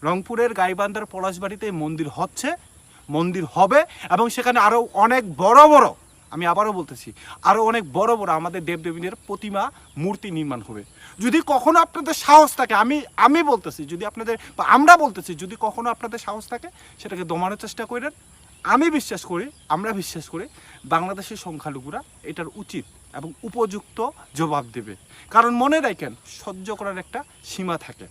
রংপুরের গাইবান্ধার পলাশবাড়িতে মন্দির হচ্ছে, মন্দির হবে, এবং সেখানে আরও অনেক বড় বড়, আমি আবারও বলতেছি, আরও অনেক বড় বড় আমাদের দেবদেবীদের প্রতিমা মূর্তি নির্মাণ হবে। যদি কখনো আপনাদের সাহস থাকে, আমি বলতেছি, যদি আপনাদের বা আমরা বলতেছি, যদি কখনো আপনাদের সাহস থাকে সেটাকে দমানোর চেষ্টা করেন। আমি বিশ্বাস করি, আমরা বিশ্বাস করি বাংলাদেশের সংখ্যালঘুরা এটার উচিত এবং উপযুক্ত জবাব দেবে। কারণ মনে রাখেন, সহ্য করার একটা সীমা থাকে,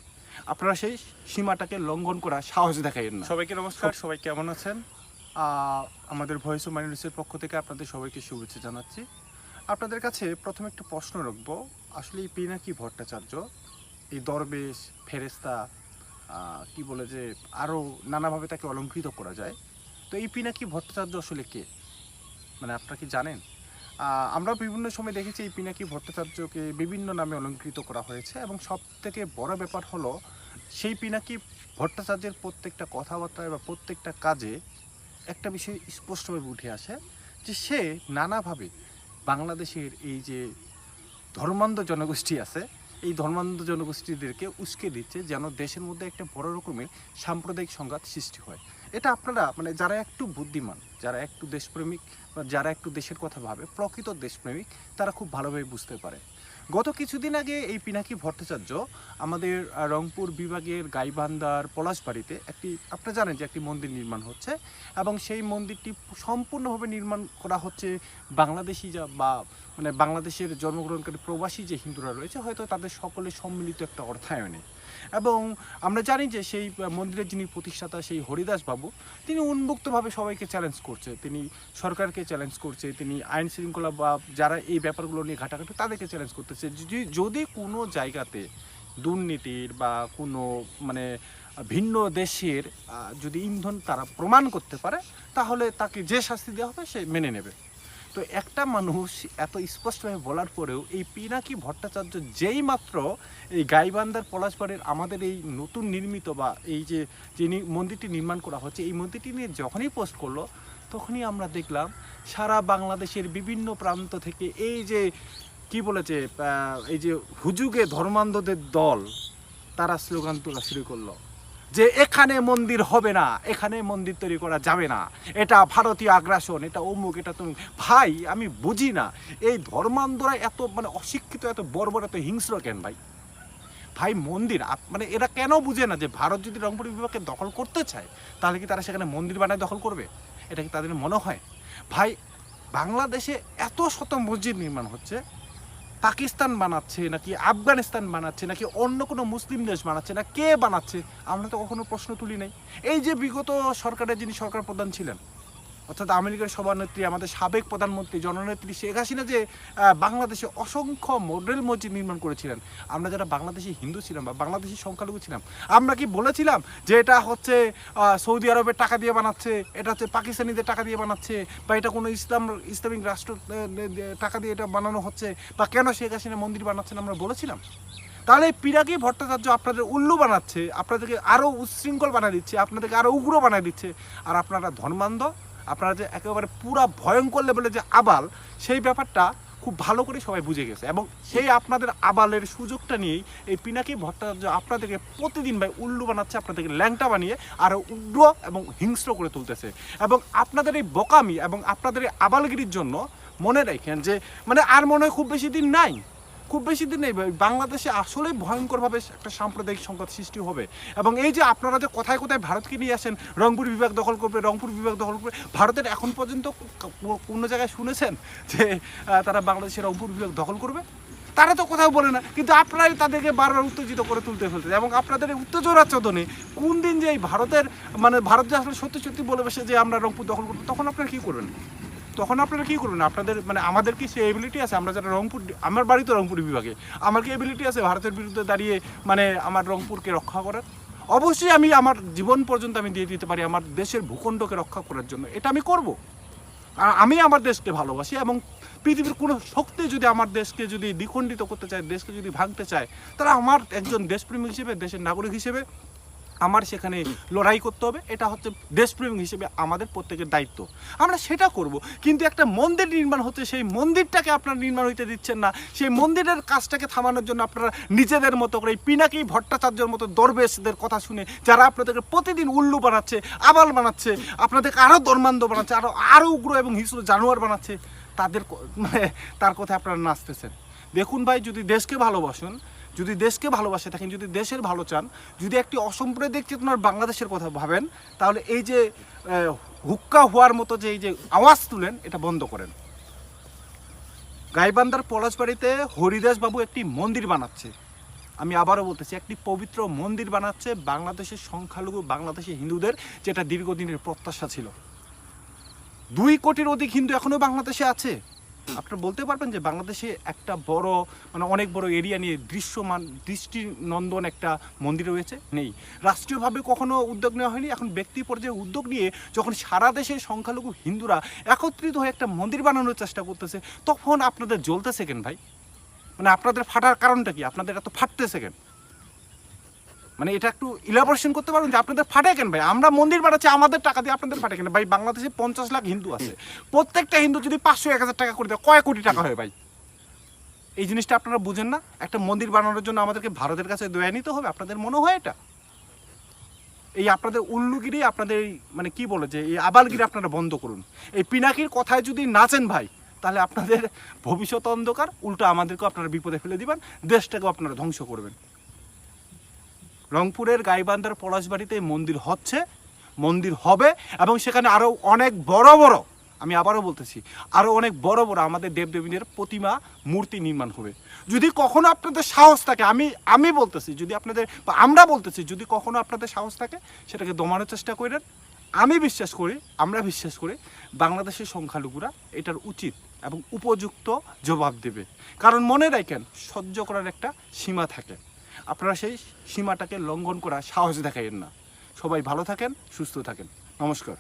আপনারা সেই সীমাটাকে লঙ্ঘন করার সাহস দেখাইন না। সবাইকে নমস্কার, সবাই কেমন আছেন? আমাদের ভয়েস অফ মাইনরিটিসের পক্ষ থেকে আপনাদের সবাইকে শুভেচ্ছা জানাচ্ছি। আপনাদের কাছে প্রথমে একটা প্রশ্ন রাখবো, আসলে এই পিনাকি ভট্টাচার্য, এই দরবেশ ফেরেস্তা, কি বলে যে আরও নানাভাবে তাকে অলঙ্কৃত করা যায়, তো এই পিনাকি ভট্টাচার্য আসলে কে, মানে আপনারা কি জানেন? আমরা বিভিন্ন সময় দেখেছি এই পিনাকি ভট্টাচার্যকে বিভিন্ন নামে অলঙ্কৃত করা হয়েছে, এবং সব থেকে বড় ব্যাপার হলো সেই পিনাকি ভট্টাচার্যের প্রত্যেকটা কথাবার্তায় বা প্রত্যেকটা কাজে একটা বিষয় স্পষ্টভাবে উঠে আসে, যে সে নানাভাবে বাংলাদেশের এই যে ধর্মান্ধ জনগোষ্ঠী আছে, এই ধর্মান্ধ জনগোষ্ঠীদেরকে উস্কে দিচ্ছে, যেন দেশের মধ্যে একটা বড় রকমের সাম্প্রদায়িক সংঘাত সৃষ্টি হয়। এটা আপনারা মানে যারা একটু বুদ্ধিমান, যারা একটু দেশপ্রেমিক, বা যারা একটু দেশের কথা ভাবে, প্রকৃত দেশপ্রেমিক, তারা খুব ভালোভাবে বুঝতে পারে। গত কিছুদিন আগে এই পিনাকি ভট্টাচার্য আমাদের রংপুর বিভাগের গাইবান্ধার পলাশবাড়িতে একটি, আপনারা জানেন যে একটি মন্দির নির্মাণ হচ্ছে, এবং সেই মন্দিরটি সম্পূর্ণভাবে নির্মাণ করা হচ্ছে বাংলাদেশি বা মানে বাংলাদেশের জন্মগ্রহণকারী প্রবাসী যে হিন্দুরা রয়েছে, হয়তো তাদের সকলের সম্মিলিত একটা অর্থায়নে। এবং আমরা জানি যে সেই মন্দিরের যিনি প্রতিষ্ঠাতা, সেই হরিদাস বাবু, তিনি উন্মুক্তভাবে সবাইকে চ্যালেঞ্জ করছে, তিনি সরকারকে চ্যালেঞ্জ করছে, তিনি আইন শৃঙ্খলা বা যারা এই ব্যাপারগুলো নিয়ে ঘাটাঘাটি তাদেরকে চ্যালেঞ্জ করতেছে। যদি কোনো জায়গাতে দুর্নীতির বা কোনো মানে ভিন্ন দেশের যদি ইন্ধন তারা প্রমাণ করতে পারে, তাহলে তাকে যে শাস্তি দেওয়া হবে সে মেনে নেবে। তো একটা মানুষ এত স্পষ্টভাবে বলার পরেও এই পিনাকি ভট্টাচার্য যেই মাত্র এই গাইবান্ধার পলাশবাড়ির আমাদের এই নতুন নির্মিত বা এই যে মন্দিরটি নির্মাণ করা হচ্ছে, এই মন্দিরটি নিয়ে যখনই পোস্ট করলো, তখনই আমরা দেখলাম সারা বাংলাদেশের বিভিন্ন প্রান্ত থেকে এই যে কি বলেছে, এই যে হুজুগে ধর্মান্ধদের দল, তারা স্লোগান তোলা শুরু করলো যে এখানে মন্দির হবে না, এখানে মন্দির তৈরি করা যাবে না, এটা ভারতীয় আগ্রাসন, এটা অমুক, এটা তুমি। ভাই আমি বুঝি না এই ধর্মান্ধরা এত মানে অশিক্ষিত, এত বর্বর, এত হিংস্র কেন ভাই? ভাই মন্দির মানে এরা কেন বুঝে না যে ভারত যদি রংপুর বিভাগকে দখল করতে চায়, তাহলে কি তারা সেখানে মন্দির বানায় দখল করবে? এটা কি তাদের মনে হয়? ভাই বাংলাদেশে এত শত মসজিদ নির্মাণ হচ্ছে, পাকিস্তান বানাচ্ছে নাকি আফগানিস্তান বানাচ্ছে নাকি অন্য কোনো মুসলিম দেশ বানাচ্ছে, না কে বানাচ্ছে? আমরা তো কখনো প্রশ্ন তুলি নাই। এই যে বিগত সরকারের যিনি সরকার প্রধান ছিলেন, অর্থাৎ আমেরিকার সভানেত্রী, আমাদের সাবেক প্রধানমন্ত্রী জননেত্রী শেখ হাসিনা, যে বাংলাদেশে অসংখ্য মডেল মসজিদ নির্মাণ করেছিলেন, আমরা যারা বাংলাদেশি হিন্দু ছিলাম বা বাংলাদেশি সংখ্যালঘু ছিলাম, আমরা কি বলেছিলাম যে এটা হচ্ছে সৌদি আরবের টাকা দিয়ে বানাচ্ছে, এটা হচ্ছে পাকিস্তানিদের টাকা দিয়ে বানাচ্ছে, বা এটা কোনো ইসলামিক রাষ্ট্র টাকা দিয়ে এটা বানানো হচ্ছে, বা কেন শেখ হাসিনা মন্দির বানাচ্ছেন আমরা বলেছিলাম? তাহলে পিনাকি ভট্টাচার্য আপনাদের উল্লু বানাচ্ছে, আপনাদেরকে আরও উচ্ছৃঙ্খল বানিয়ে দিচ্ছে, আপনাদেরকে আরও উগ্র বানিয়ে দিচ্ছে, আর আপনারা ধর্মান্ধ, আপনারা যে একেবারে পুরা ভয়ঙ্কর লেভেলে যে আবাল, সেই ব্যাপারটা খুব ভালো করে সবাই বুঝে গেছে। এবং সেই আপনাদের আবালের সুযোগটা নিয়েই এই পিনাকি ভট্টাচার্য আপনাদেরকে প্রতিদিন ভাই উল্লু বানাচ্ছে, আপনাদেরকে ল্যাংটা বানিয়ে আরও উগ্র এবং হিংস্র করে তুলতেছে। এবং আপনাদের এই বোকামি এবং আপনাদের এই আবালগিরির জন্য মনে রাখেন যে মানে আর মনে হয় খুব বেশি দিন নাই, খুব বেশি দিন নেই, বাংলাদেশে আসলে ভয়ঙ্করভাবে একটা সাম্প্রদায়িক সংঘাত সৃষ্টি হবে। এবং এই যে আপনারা যে কোথায় কোথায় ভারতকে নিয়ে আসেন, রংপুর বিভাগ দখল করবে, রংপুর বিভাগ দখল করবে, ভারতের এখন পর্যন্ত কোনো জায়গায় শুনেছেন যে তারা বাংলাদেশের রংপুর বিভাগ দখল করবে? তারা তো কোথাও বলে না, কিন্তু আপনারাই তাদেরকে বারবার উত্তেজিত করে তুলতে ফেলতে, এবং আপনাদের এই উত্তেজনার চোদনে কোন দিন যে এই ভারতের মানে ভারত যে আসলে সত্যি সত্যি বলে বসে যে আমরা রংপুর দখল করবো, তখন আপনারা কী করবেন? তখন আপনারা কী করবেন? আপনাদের মানে আমাদের কি সে এবিলিটি আছে? আমরা যারা রংপুর, আমার বাড়ি তো রংপুর বিভাগে, আমার কি এবিলিটি আছে ভারতের বিরুদ্ধে দাঁড়িয়ে মানে আমার রংপুরকে রক্ষা করার? অবশ্যই আমি আমার জীবন পর্যন্ত আমি দিয়ে দিতে পারি আমার দেশের ভূখণ্ডকে রক্ষা করার জন্য, এটা আমি করব। আমি আমার দেশকে ভালোবাসি, এবং পৃথিবীর কোনো শক্তি যদি আমার দেশকে যদি দ্বিখণ্ডিত করতে চায়, দেশকে যদি ভাঙতে চায়, তারা আমার একজন দেশপ্রেমিক হিসেবে, দেশের নাগরিক হিসেবে আমার সেখানে লড়াই করতে হবে, এটা হচ্ছে দেশপ্রেমিক হিসেবে আমাদের প্রত্যেকের দায়িত্ব, আমরা সেটা করব। কিন্তু একটা মন্দির নির্মাণ হচ্ছে, সেই মন্দিরটাকে আপনারা নির্মাণ হইতে দিচ্ছেন না, সেই মন্দিরের কাজটাকে থামানোর জন্য আপনারা নিজেদের মতো করে পিনাকি ভট্টাচার্যের মতো দরবেশদের কথা শুনে, যারা আপনাদেরকে প্রতিদিন উল্লু বানাচ্ছে, আবাল বানাচ্ছে, আপনাদেরকে আরও ধর্মান্ধ বানাচ্ছে, আরও উগ্র এবং হিংস্র জানোয়ার বানাচ্ছে, তাদের মানে তার কথা আপনারা নাচতেছেন। দেখুন ভাই, যদি দেশকে ভালোবাসেন, যদি দেশকে ভালোবাসে থাকেন, যদি দেশের ভালো চান, যদি একটি অসাম্প্রদায়িক চেতনার বাংলাদেশের কথা ভাবেন, তাহলে এই যে হুক্কা হওয়ার মতো যে এই যে আওয়াজ তুলেন, এটা বন্ধ করেন। গাইবান্ধার পলাশবাড়িতে হরিদাস বাবু একটি মন্দির বানাচ্ছে, আমি আবারও বলতেছি, একটি পবিত্র মন্দির বানাচ্ছে বাংলাদেশের সংখ্যালঘু বাংলাদেশের হিন্দুদের, যেটা দীর্ঘদিনের প্রত্যাশা ছিল। 2 কোটির অধিক হিন্দু এখনও বাংলাদেশে আছে। আপনারা বলতে পারবেন যে বাংলাদেশে একটা বড় মানে অনেক বড় এরিয়া নিয়ে দৃষ্টিনন্দন একটা মন্দির রয়েছে? নেই। রাষ্ট্রীয়ভাবে কখনো উদ্যোগ নেওয়া হয়নি। এখন ব্যক্তি পর্যায়ে উদ্যোগ নিয়ে যখন সারা দেশের সংখ্যালঘু হিন্দুরা একত্রিত হয়ে একটা মন্দির বানানোর চেষ্টা করতেছে, তখন আপনাদের জ্বলতেছে কেন ভাই? মানে আপনাদের ফাটার কারণটা কি? আপনাদের এত ফাটতেছে কেন? মানে এটা একটু ইলাবোরেশন করতে পারবেন যে আপনাদের ফাটে কেন ভাই? আমরা মন্দির বানাচ্ছি আমাদের টাকা দিয়ে, আপনাদের ফাটে কেন ভাই? বাংলাদেশে 50 লাখ হিন্দু আছে, প্রত্যেকটা হিন্দু যদি 500-1000 টাকা করে দেয়, কয় কোটি টাকা হয় ভাই? এই জিনিসটা আপনারা বুঝেন না? একটা মন্দির বানানোর জন্য আমাদেরকে ভারতের কাছে দয়া নিতে হবে, আপনাদের মনে হয় এটা? এই আপনাদের উল্লুগিরি, আপনাদের মানে কি বলে যে এই আবালগিরি আপনারা বন্ধ করুন। এই পিনাকির কথায় যদি নাচেন ভাই, তাহলে আপনাদের ভবিষ্যৎ অন্ধকার, উল্টো আমাদেরকেও আপনারা বিপদে ফেলে দিবেন, দেশটাকেও আপনারা ধ্বংস করবেন। রংপুরের গাইবান্ধার পলাশবাড়িতে মন্দির হচ্ছে, মন্দির হবে, এবং সেখানে আরও অনেক বড় বড়, আমি আবারও বলতেছি, আরও অনেক বড় বড় আমাদের দেবদেবীদের প্রতিমা মূর্তি নির্মাণ হবে। যদি কখনো আপনাদের সাহস থাকে, আমি বলতেছি, যদি আপনাদের বা আমরা বলতেছি, যদি কখনো আপনাদের সাহস থাকে, সেটাকে দমানোর চেষ্টা করেন। আমি বিশ্বাস করি, আমরা বিশ্বাস করি, বাংলাদেশের সংখ্যালঘুরা এটার উচিত এবং উপযুক্ত জবাব দেবে। কারণ মনে রাখেন, সহ্য করার একটা সীমা থাকে, আপনারা সেই সীমাটাকে লঙ্ঘন করার সাহস দেখাইয়েন না। সবাই ভালো থাকেন, সুস্থ থাকেন। নমস্কার।